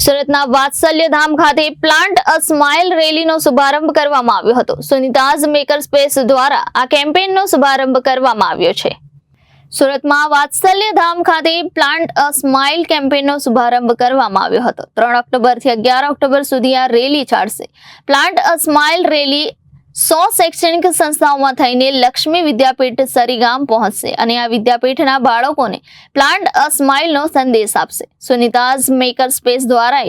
સુરતના વાત્સલ્યધામ ખાતે plant a smile રેલીનો શુભારંભ કરવામાં આવ્યો હતો। સુનિતાઝ મેકર સ્પેસ દ્વારા આ કેમ્પેનનો શુભારંભ કરવામાં આવ્યો છે। સુરતમાં વાત્સલ્યધામ ખાતે પ્લાન્ટ અ સ્માઇલ કેમ્પેનનો શુભારંભ કરવામાં આવ્યો હતો। 3 ઓક્ટોબરથી 11 ઓક્ટોબર સુધી આ રેલી ચાલશે। પ્લાન્ટ અ સ્માઇલ રેલી 100 શૈક્ષણિક સંસ્થાઓમાં થઈને લક્ષ્મી વિદ્યાપીઠ સરીગામ પહોંચશે અને આ વિદ્યાપીઠના બાળકોને પ્લાન્ટ અ સ્માઇલનો સંદેશ આપશે। સુનિતાઝ મેકર સ્પેસ દ્વારા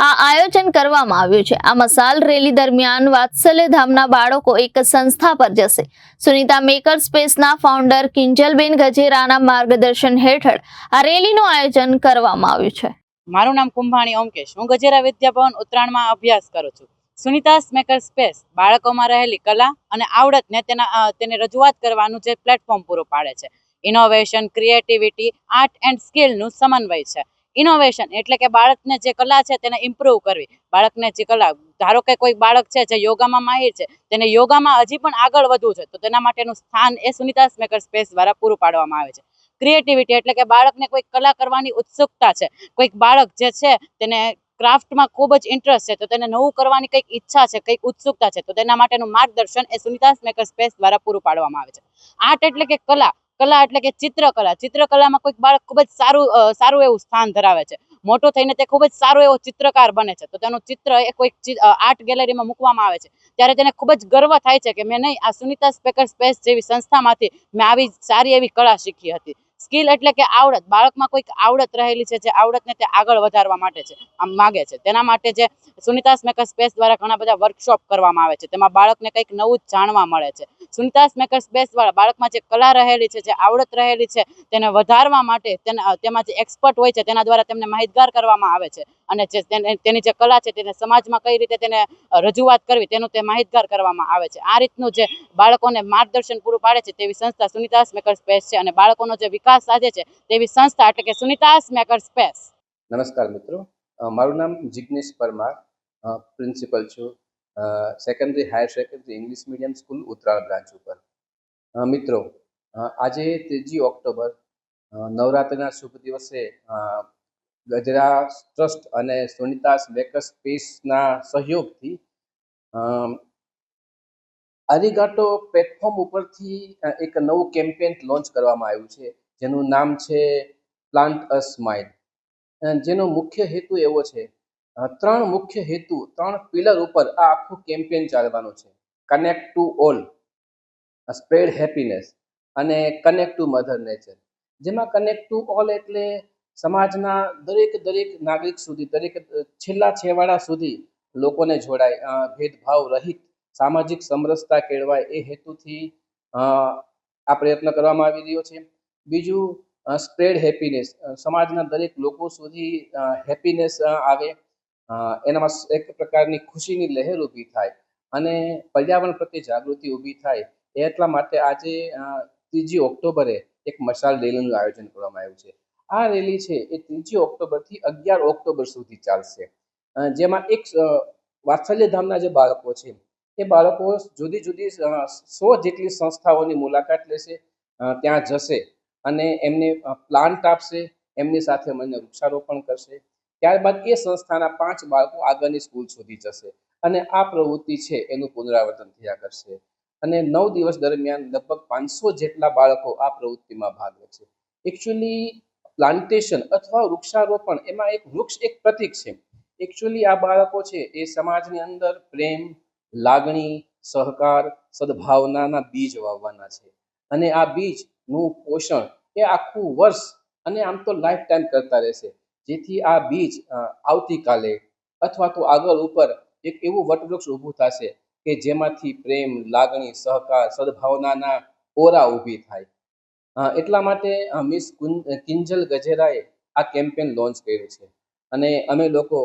આ આયોજન કરવામાં આવ્યું છે। આ મશાલ રેલી દરમિયાન વાત્સલ્યધામના બાળકો એક સંસ્થા પર જશે। સુનિતા મેકર સ્પેસના ફાઉન્ડર કિંજલબેન ગજેરાના માર્ગદર્શન હેઠળ આ રેલીનું આયોજન કરવામાં આવ્યું છે। મારું નામ કુંભાણી ઓમકેશ, હું ગજેરા વિદ્યાભવન ઉત્તરાયણમાં અભ્યાસ કરું છું। સુનિતાસ મેકર સ્પેસ બાળકોમાં રહેલી કલા અને આવડતને તેને રજૂઆત કરવાનું જે પ્લેટફોર્મ પૂરું પાડે છે। ઇનોવેશન, ક્રિએટિવિટી, આર્ટ એન્ડ સ્કિલનું સમન્વય છે। ઇનોવેશન એટલે કે બાળકને જે કલા છે તેને ઇમ્પ્રૂવ કરવી। બાળકને જે કલા, ધારો કે કોઈ બાળક છે જે યોગામાં માહિર છે, તેને યોગામાં હજી પણ આગળ વધવું છે, તો તેના માટેનું સ્થાન એ સુનિતાસ મેકર સ્પેસ દ્વારા પૂરું પાડવામાં આવે છે। ક્રિએટિવિટી એટલે કે બાળકને કોઈ કલા કરવાની ઉત્સુકતા છે, કોઈક બાળક જે છે તેને ક્રાફ્ટમાં ખૂબ જ ઇન્ટરેસ્ટ છે, તો તેને નવું કરવાની કંઈક ઈચ્છા છે, કંઈક ઉત્સુકતા છે, તો તેના માટેનું માર્ગદર્શન એ સુનિતાસ મેકર સ્પેસ દ્વારા પૂરું પાડવામાં આવે છે। આર્ટ એટલે કે કલા, કલા એટલે કે ચિત્રકલા, ચિત્રકલામાં કોઈક બાળક ખૂબ જ સારું એવું સ્થાન ધરાવે છે, મોટો થઈને તે ખૂબ જ સારો એવો ચિત્રકાર બને છે, તો તેનું ચિત્ર એ કોઈક આર્ટ ગેલેરીમાં મૂકવામાં આવે છે, ત્યારે તેને ખૂબ જ ગર્વ થાય છે કે મેં નહીં, આ સુનિતાસ મેકર સ્પેસ જેવી સંસ્થામાંથી મેં આવી સારી એવી કળા શીખી હતી। સ્કિલ એટલે કે આવડત, બાળકમાં કોઈક આવડત રહેલી છે, જે આવડતને તે આગળ વધારવા માટે છે, આમ માગે છે, તેના માટે જે સુનિતાસ મેકર સ્પેસ દ્વારા ઘણા બધા વર્કશોપ કરવામાં આવે છે, તેમાં બાળકને કંઈક નવું જ જાણવા મળે છે। સુનિતાસ મેકર સ્પેસ દ્વારા બાળકમાં જે કલા રહેલી છે, જે આવડત રહેલી છે, તેને વધારવા માટે તેમાં જે એક્સપર્ટ હોય છે તેના દ્વારા તેમને માહિતગાર કરવામાં આવે છે, અને જે તેની જે કલા છે તેને સમાજમાં કઈ રીતે તેને રજૂઆત કરવી તેનું તે માહિતગાર કરવામાં આવે છે। આ રીતનું જે બાળકોને માર્ગદર્શન પૂરું પાડે છે તેવી સંસ્થા સુનિતાસ મેકર સ્પેસ છે, અને બાળકોનો જે વિકાસ સાધે છે તેવી સંસ્થા એટલે કે સુનિતાસ મેકર સ્પેસ। નમસ્કાર મિત્રો, મારું નામ જિગ્નેશ પરમાર, પ્રિન્સિપલ છું secondary higher secondary English medium school Uttarayan branch ઉપર। મિત્રો, આજે 3 ઓક્ટોબર નવરાત્રિના શુભ દિવસે ગજરા ટ્રસ્ટ અને સુનિતાસ મેકર સ્પેસના સહયોગથી આરીગાટો પ્લેટફોર્મ ઉપરથી એક નવું કેમ્પેન લોન્ચ કરવામાં આવ્યું છે, જેનું નામ છે પ્લાન્ટ અ સ્માઇલ। જેનો મુખ્ય હેતુ એવો છે, 3 મુખ્ય હેતુ, 3 પિલર ઉપર આ આખું કેમ્પેન ચાલવાનું છે। Connect to all, spread happiness અને કનેક્ટ ટુ મધર નેચર। જેમાં કનેક્ટ ટુ ઓલ એટલે સમાજના દરેક નાગરિક સુધી, દરેક છેલ્લા છેવાડા સુધી લોકોને જોડાય, ભેદભાવ રહિત સામાજિક સમરસતા કેળવાય, એ હેતુથી આ પ્રયત્ન કરવામાં આવી રહ્યો છે। બીજું, સ્પ્રેડ હેપીનેસ, સમાજના દરેક લોકો સુધી હેપીનેસ આવે, એનામાં એક પ્રકારની ખુશીની લહેર ઊભી થાય અને પર્યાવરણ પ્રત્યે જાગૃતિ ઊભી થાય, એટલા માટે આજે 3 ઓક્ટોબરે એક મશાલ રેલીનું આયોજન કરવામાં આવ્યું છે। આ રેલી છે એ 3 ઓક્ટોબરથી 11 ઓક્ટોબર સુધી ચાલશે, જેમાં એક વાત્સલ્યધામના જે બાળકો છે એ બાળકો જુદી 100 જેટલી સંસ્થાઓની મુલાકાત લેશે, ત્યાં જશે અને એમને પ્લાન્ટ આપશે, એમની સાથે મળીને વૃક્ષારોપણ કરશે। ત્યારબાદ એ સંસ્થાના 5 બાળકો આગળની સ્કૂલ સુધી જશે અને આ પ્રવૃત્તિ છે એનું પુનરાવર્તન થયા કરશે, અને 9 દિવસ દરમિયાન લગભગ 500 જેટલા બાળકો આ પ્રવૃત્તિમાં ભાગ લેશે। એકચ્યુઅલી પ્લાન્ટેશન અથવા વૃક્ષારોપણ, એમાં એક વૃક્ષ એક પ્રતીક છે। એકચ્યુઅલી આ બાળકો છે એ સમાજની અંદર પ્રેમ, લાગણી, સહકાર, સદભાવનાના બીજ વાવવાના છે, અને આ બીજનું પોષણ એ આખું વર્ષ અને આમ તો લાઈફ ટાઈમ કરતા રહેશે, જેથી આ બીજ આવતીકાલે અથવા તો આગળ ઉપર એક એવું વટવૃક્ષ ઊભું થશે કે જેમાંથી પ્રેમ, લાગણી, સહકાર, સદભાવનાના ઓરા ઊભી થાય। એટલા માટે મિસ કિંજલ ગજેરાએ આ કેમ્પેન લોન્ચ કર્યું છે, અને અમે લોકો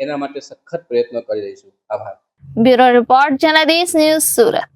એના માટે સખત પ્રયત્નો કરી રહીશું। આભાર। Bureau report, Janadesh news, Surat.